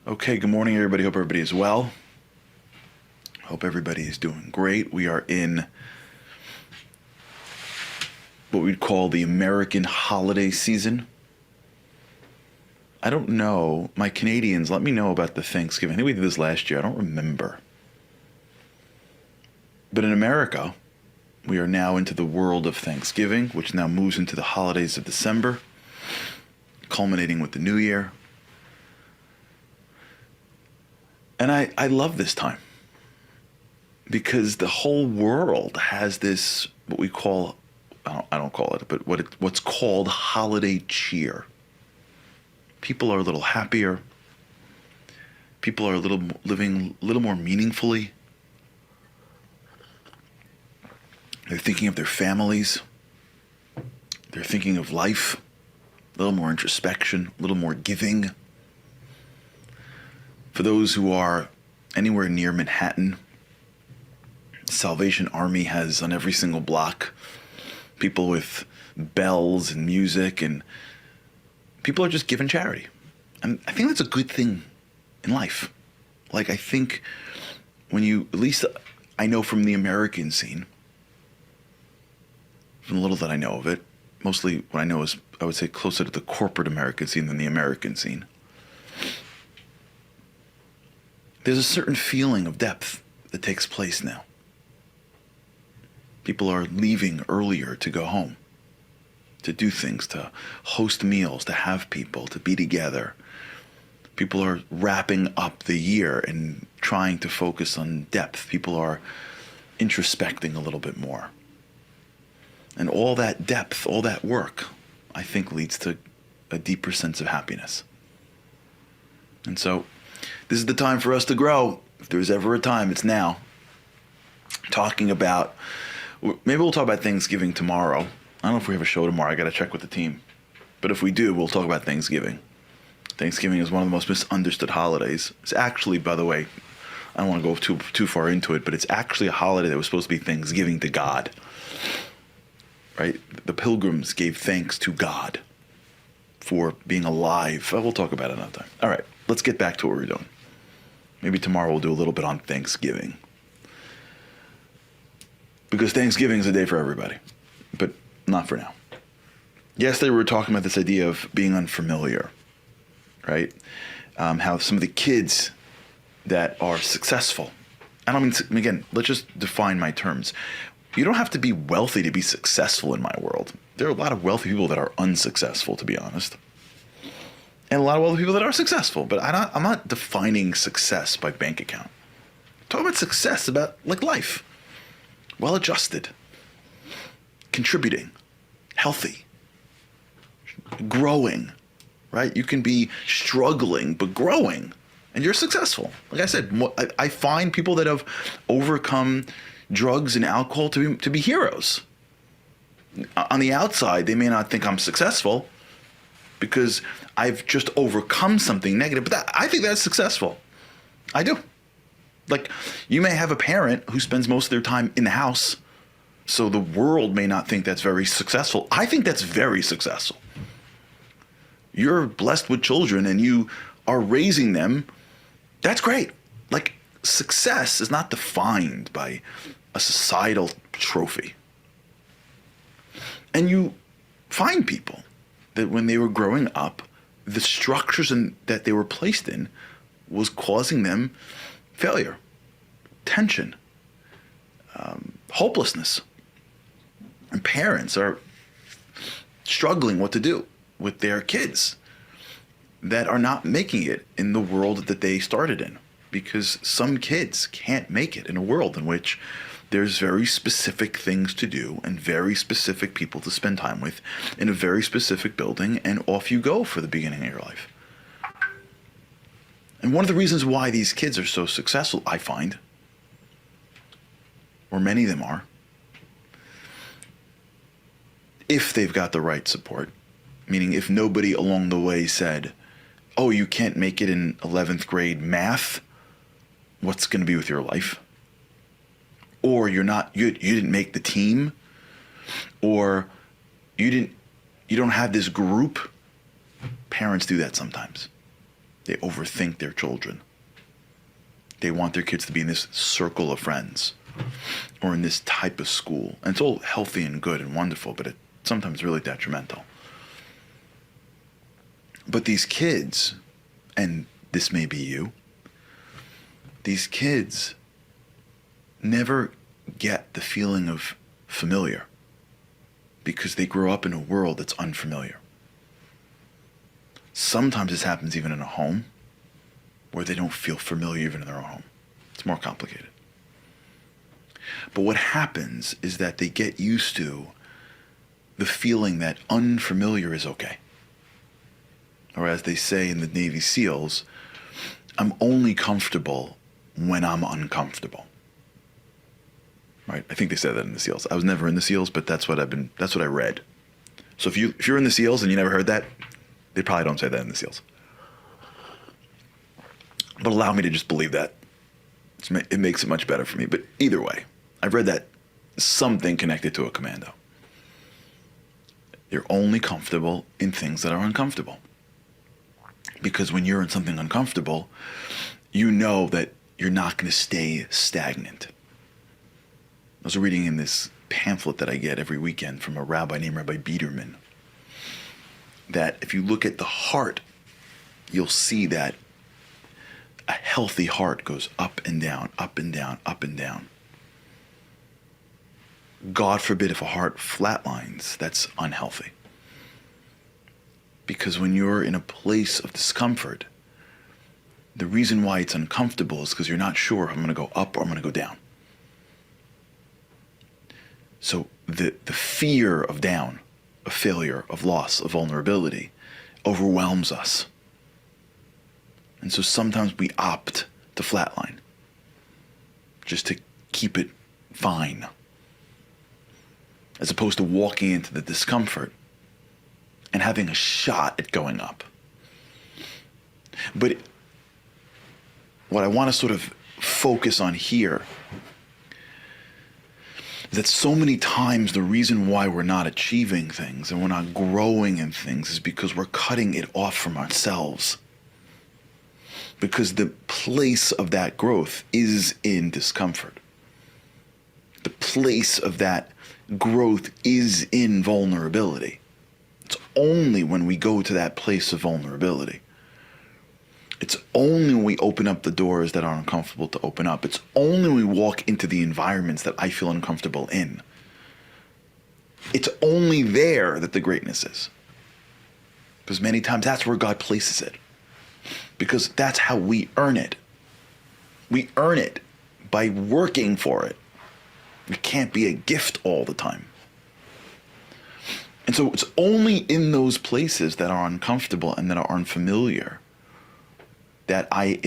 Okay, good morning, everybody. Hope everybody is well. Hope everybody is doing great. We are in what we'd call the American holiday season. I don't know. My Canadians, let me know about the Thanksgiving. I think we did this last year. I don't remember. But in America, we are now into the world of Thanksgiving, which now moves into the holidays of December, culminating with the New Year. And I love this time because the whole world has this, what we call, I don't call it, but what's called holiday cheer. People are a little happier. People are living a little more meaningfully. They're thinking of their families. They're thinking of life. A little more introspection, a little more giving. For those who are anywhere near Manhattan, Salvation Army has on every single block people with bells and music, and people are just giving charity. And I think that's a good thing in life. Like, I think when you, at least I know from the American scene, from the little that I know of it, mostly what I know is, I would say, closer to the corporate American scene than the American scene. There's a certain feeling of depth that takes place now. People are leaving earlier to go home, to do things, to host meals, to have people, to be together. People are wrapping up the year and trying to focus on depth. People are introspecting a little bit more. And all that depth, all that work, I think leads to a deeper sense of happiness. And so this is the time for us to grow. If there's ever a time, it's now. Talking about, maybe we'll talk about Thanksgiving tomorrow. I don't know if we have a show tomorrow. I got to check with the team. But if we do, we'll talk about Thanksgiving. Thanksgiving is one of the most misunderstood holidays. It's actually, by the way, I don't want to go too far into it, but it's actually a holiday that was supposed to be Thanksgiving to God. Right? The pilgrims gave thanks to God for being alive. We'll talk about it another time. All right, let's get back to what we're doing. Maybe tomorrow we'll do a little bit on Thanksgiving. Because Thanksgiving is a day for everybody, but not for now. Yesterday we were talking about this idea of being unfamiliar, right? How some of the kids that are successful, I don't mean, again, let's just define my terms. You don't have to be wealthy to be successful in my world. There are a lot of wealthy people that are unsuccessful, to be honest. And a lot of wealthy people that are successful, but I'm not defining success by bank account. I'm talking about success about like life. Well-adjusted, contributing, healthy, growing, right? You can be struggling, but growing, and you're successful. Like I said, I find people that have overcome drugs and alcohol to be heroes. On the outside, they may not think I'm successful because I've just overcome something negative, but I think that's successful. I do. Like, you may have a parent who spends most of their time in the house, so the world may not think that's very successful. I think that's very successful. You're blessed with children and you are raising them. That's great. Like, success is not defined by a societal trophy. And you find people that when they were growing up, the structures that they were placed in was causing them failure, tension, hopelessness. And parents are struggling what to do with their kids that are not making it in the world that they started in. Because some kids can't make it in a world in which there's very specific things to do and very specific people to spend time with in a very specific building, and off you go for the beginning of your life. And one of the reasons why these kids are so successful, I find, or many of them are, if they've got the right support, meaning if nobody along the way said, oh, you can't make it in 11th grade math, what's going to be with your life? Or you didn't make the team, or you don't have this group. Parents do that sometimes. They overthink their children. They want their kids to be in this circle of friends or in this type of school. And it's all healthy and good and wonderful, but it's sometimes really detrimental. But these kids, and this may be you, these kids never get the feeling of familiar because they grow up in a world that's unfamiliar. Sometimes this happens even in a home where they don't feel familiar even in their own home. It's more complicated. But what happens is that they get used to the feeling that unfamiliar is okay. Or as they say in the Navy SEALs, I'm only comfortable when I'm uncomfortable. Right? I think they said that in the SEALs. I was never in the SEALs, but that's what I read. So if you're in the SEALs and you never heard that, they probably don't say that in the SEALs. But allow me to just believe that. It makes it much better for me. But either way, I've read that something connected to a commando. You're only comfortable in things that are uncomfortable. Because when you're in something uncomfortable, you know that you're not going to stay stagnant. I was reading in this pamphlet that I get every weekend from a rabbi named Rabbi Biederman, that if you look at the heart, you'll see that a healthy heart goes up and down, up and down, up and down. God forbid if a heart flatlines, that's unhealthy. Because when you're in a place of discomfort, the reason why it's uncomfortable is because you're not sure if I'm going to go up or I'm going to go down. So the fear of down, of failure, of loss, of vulnerability overwhelms us. And so sometimes we opt to flatline just to keep it fine, as opposed to walking into the discomfort and having a shot at going up. But what I want to sort of focus on here is that so many times the reason why we're not achieving things and we're not growing in things is because we're cutting it off from ourselves. Because the place of that growth is in discomfort. The place of that growth is in vulnerability. It's only when we go to that place of vulnerability. It's only when we open up the doors that are uncomfortable to open up. It's only when we walk into the environments that I feel uncomfortable in. It's only there that the greatness is. Because many times that's where God places it. Because that's how we earn it. We earn it by working for it. It can't be a gift all the time. And so it's only in those places that are uncomfortable and that are unfamiliar that I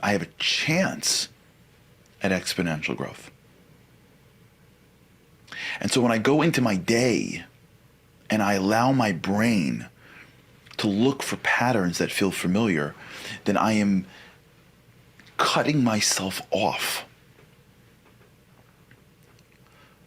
have a chance at exponential growth. And so when I go into my day and I allow my brain to look for patterns that feel familiar, then I am cutting myself off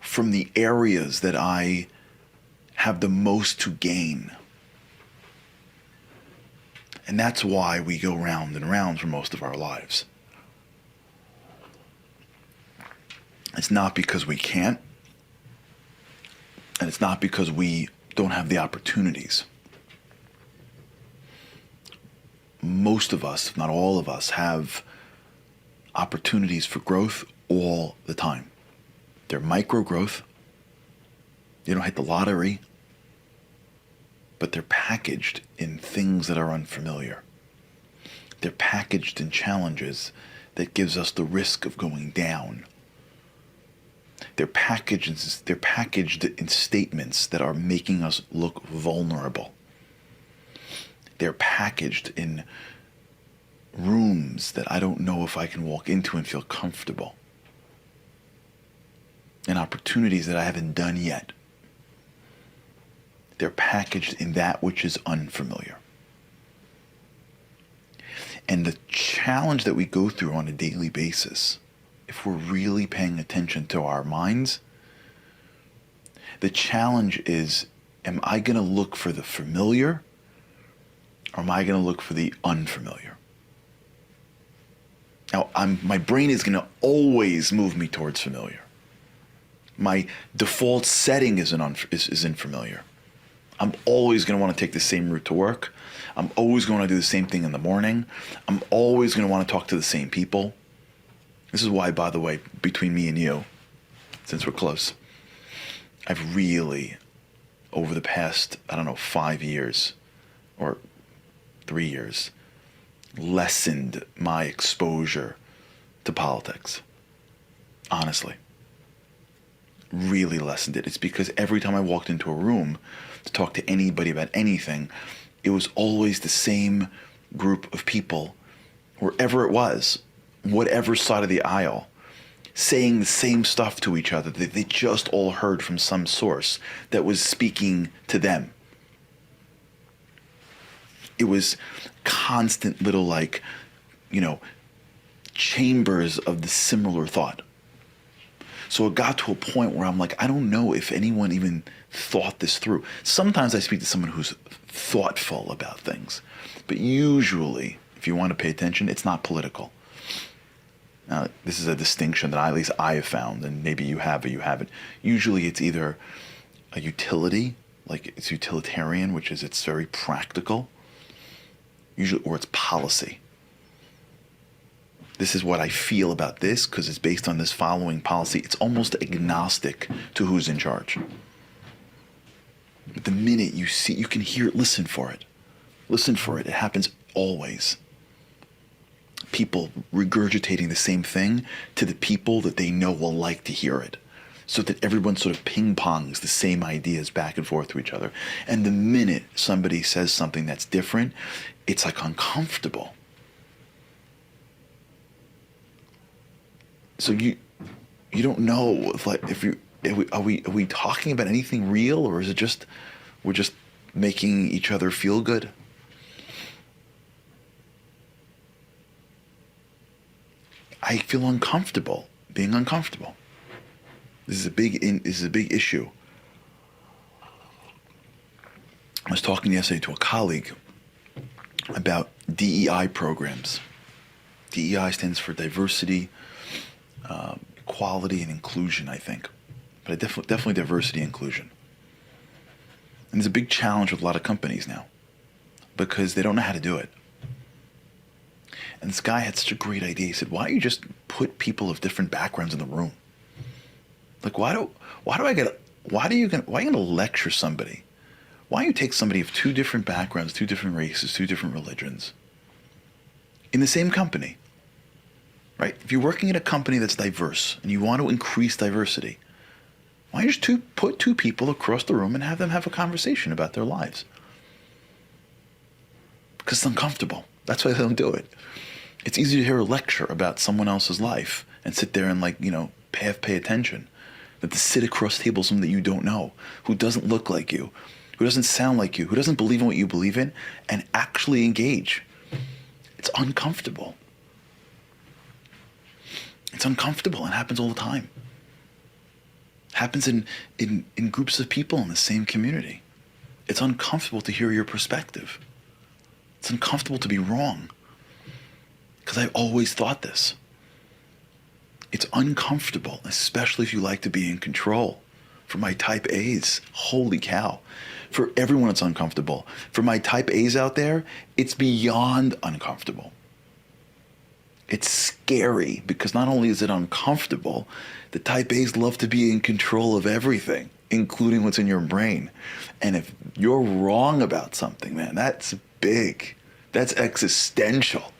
from the areas that I have the most to gain. And that's why we go round and round for most of our lives. It's not because we can't, and it's not because we don't have the opportunities. Most of us, if not all of us, have opportunities for growth all the time. They're micro growth. You don't hit the lottery, but they're packaged in things that are unfamiliar. They're packaged in challenges that gives us the risk of going down. They're packaged in statements that are making us look vulnerable. They're packaged in rooms that I don't know if I can walk into and feel comfortable. And opportunities that I haven't done yet. They're packaged in that which is unfamiliar. And the challenge that we go through on a daily basis, if we're really paying attention to our minds, the challenge is, am I going to look for the familiar, or am I going to look for the unfamiliar? Now, my brain is going to always move me towards familiar. My default setting is in familiar. I'm always going to want to take the same route to work. I'm always going to do the same thing in the morning. I'm always going to want to talk to the same people. This is why, by the way, between me and you, since we're close, I've really, over the past, 5 years or 3 years, lessened my exposure to politics. Honestly. Really lessened it. It's because every time I walked into a room to talk to anybody about anything, it was always the same group of people, wherever it was, whatever side of the aisle, saying the same stuff to each other that they just all heard from some source that was speaking to them. It was constant little chambers of the similar thought. So it got to a point where I'm like, I don't know if anyone even thought this through. Sometimes I speak to someone who's thoughtful about things, but usually, if you want to pay attention, it's not political. Now, this is a distinction that at least I have found, and maybe you have or you haven't. Usually it's either a utility, like it's utilitarian, which is it's very practical, usually, or it's policy. This is what I feel about this because it's based on this following policy. It's almost agnostic to who's in charge. But the minute you see, you can hear it, listen for it. Listen for it. It happens always. People regurgitating the same thing to the people that they know will like to hear it. So that everyone sort of ping-pongs the same ideas back and forth to each other. And the minute somebody says something that's different, it's like uncomfortable. So you don't know if are we talking about anything real, or is it just we're just making each other feel good? I feel uncomfortable being uncomfortable. This is a big issue. I was talking yesterday to a colleague about DEI programs. DEI stands for diversity, equality, and inclusion, I think. But definitely diversity and inclusion. And there's a big challenge with a lot of companies now because they don't know how to do it. And this guy had such a great idea. He said, why don't you just put people of different backgrounds in the room? Like, why are you going to lecture somebody? Why don't you take somebody of two different backgrounds, two different races, two different religions in the same company? Right? If you're working at a company that's diverse and you want to increase diversity, why don't you just put two people across the room and have them have a conversation about their lives? Because it's uncomfortable. That's why they don't do it. It's easy to hear a lecture about someone else's life and sit there and pay attention. Than to sit across tables from that you don't know, who doesn't look like you, who doesn't sound like you, who doesn't believe in what you believe in, and actually engage. It's uncomfortable. It's uncomfortable and happens all the time. It happens in groups of people in the same community. It's uncomfortable to hear your perspective. It's uncomfortable to be wrong. Because I've always thought this. It's uncomfortable, especially if you like to be in control. For my type A's, holy cow. For everyone it's uncomfortable. For my type A's out there, it's beyond uncomfortable. It's scary because not only is it uncomfortable, the type A's love to be in control of everything, including what's in your brain. And if you're wrong about something, man, that's big. That's existential.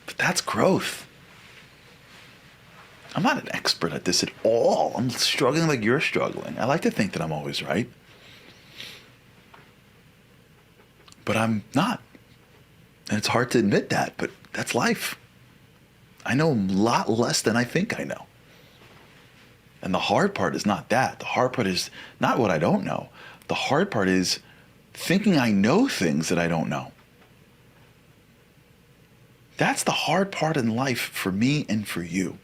But that's growth. I'm not an expert at this at all. I'm struggling like you're struggling. I like to think that I'm always right. But I'm not. And it's hard to admit that, but that's life. I know a lot less than I think I know. And the hard part is not that. The hard part is not what I don't know. The hard part is thinking I know things that I don't know. That's the hard part in life for me and for you.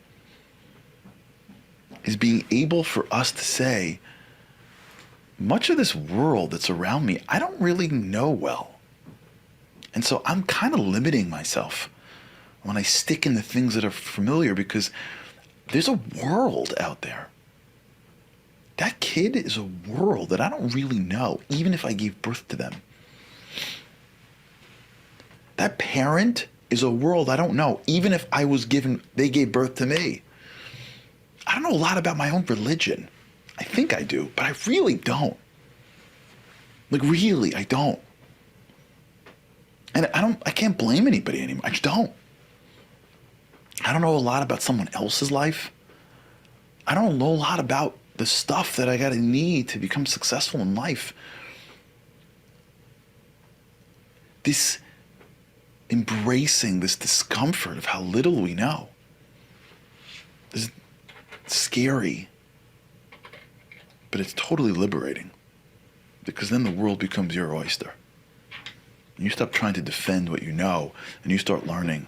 Is being able for us to say, much of this world that's around me, I don't really know well. And so I'm kind of limiting myself when I stick in the things that are familiar, because there's a world out there. That kid is a world that I don't really know, even if I gave birth to them. That parent is a world I don't know, even if they gave birth to me. I don't know a lot about my own religion. I think I do, but I really don't. Like, really, I don't. And I can't blame anybody anymore. I just don't. I don't know a lot about someone else's life. I don't know a lot about the stuff that I gotta need to become successful in life. This embracing this discomfort of how little we know is scary, but it's totally liberating, because then the world becomes your oyster. And you stop trying to defend what you know, and you start learning.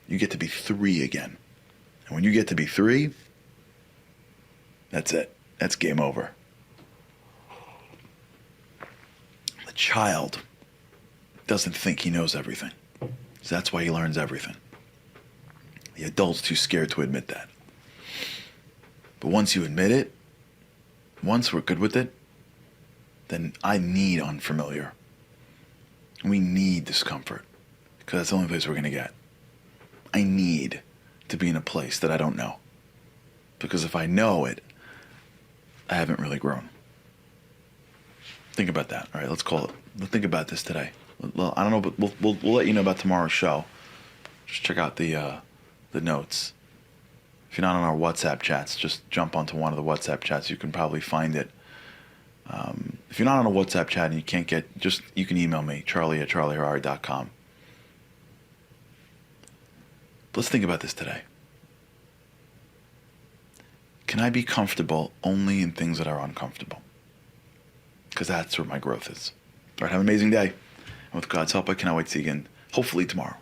You get to be 3 again. And when you get to be 3, that's it. That's game over. The child doesn't think he knows everything. So that's why he learns everything. The adult's too scared to admit that. But once you admit it, once we're good with it, then I need unfamiliar. We need discomfort, because that's the only place we're going to get. I need to be in a place that I don't know, because if I know it, I haven't really grown. Think about that. All right, let's call it. Let's think about this today. Well, I don't know, but we'll let you know about tomorrow's show. Just check out the notes. If you're not on our WhatsApp chats, just jump onto one of the WhatsApp chats. You can probably find it. If you're not on a WhatsApp chat and you can't get, you can email me, charlie@charlieharari.com. Let's think about this today. Can I be comfortable only in things that are uncomfortable? Because that's where my growth is. All right, have an amazing day. And with God's help, I cannot wait to see you again, hopefully tomorrow.